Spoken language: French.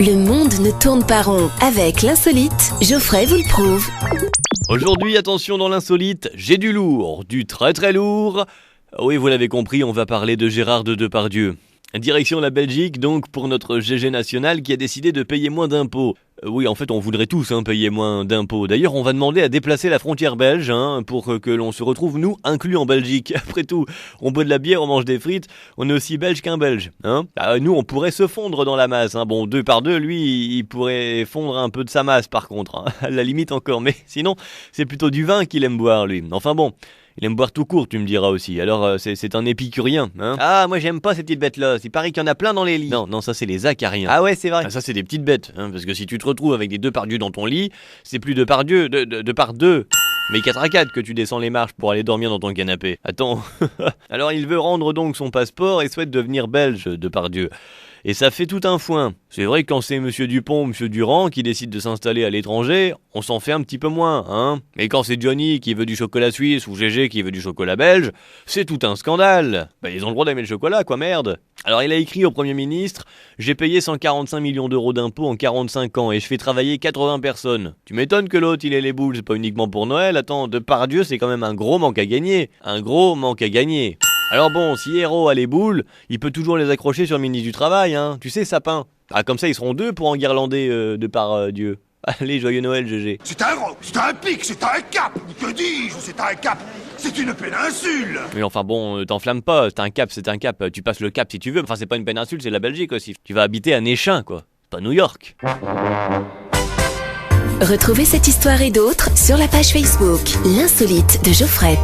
Le monde ne tourne pas rond. Avec l'insolite, Geoffrey vous le prouve. Aujourd'hui, attention dans l'insolite, j'ai du lourd, du très très lourd. Oui, vous l'avez compris, on va parler de Gérard Depardieu. Direction la Belgique donc pour notre GG national qui a décidé de payer moins d'impôts. Oui, en fait on voudrait tous payer moins d'impôts. D'ailleurs on va demander à déplacer la frontière belge pour que l'on se retrouve nous inclus en Belgique. Après tout, on boit de la bière, on mange des frites, on est aussi belge qu'un belge. Nous on pourrait se fondre dans la masse. Bon, deux par deux, lui il pourrait fondre un peu de sa masse par contre. À la limite encore, mais sinon c'est plutôt du vin qu'il aime boire lui. Enfin bon. Il aime boire tout court, tu me diras aussi. Alors, c'est un épicurien, Ah, moi j'aime pas ces petites bêtes-là. Il paraît qu'il y en a plein dans les lits. Non, ça c'est les acariens. Ah ouais, c'est vrai. Ça c'est des petites bêtes, parce que si tu te retrouves avec des Depardieu dans ton lit, c'est plus Depardieu, de par deux. Mais 4x4 que tu descends les marches pour aller dormir dans ton canapé. Attends. Alors il veut rendre donc son passeport et souhaite devenir belge, Depardieu. Et ça fait tout un foin. C'est vrai que quand c'est Monsieur Dupont ou Monsieur Durand qui décident de s'installer à l'étranger, on s'en fait un petit peu moins, Mais quand c'est Johnny qui veut du chocolat suisse ou GG qui veut du chocolat belge, c'est tout un scandale. Ils ont le droit d'aimer le chocolat, quoi, merde. Alors il a écrit au Premier ministre « J'ai payé 145 millions d'euros d'impôts en 45 ans et je fais travailler 80 personnes. » Tu m'étonnes que l'autre il ait les boules, c'est pas uniquement pour Noël. Attends, Depardieu c'est quand même un gros manque à gagner. Un gros manque à gagner. Alors bon, si Héros a les boules, il peut toujours les accrocher sur le ministre du Travail, Tu sais, Sapin. Comme ça, ils seront deux pour enguirlander Depardieu. Allez, joyeux Noël, GG. C'est un roc, c'est un pic, c'est un cap. Que dis-je, c'est un cap. C'est une péninsule. Mais enfin bon, t'enflamme pas, c'est un cap, c'est un cap. Tu passes le cap si tu veux. Enfin, c'est pas une péninsule, c'est la Belgique aussi. Tu vas habiter à Néchin, quoi. C'est pas New York. Retrouvez cette histoire et d'autres sur la page Facebook L'insolite de Geoffrey.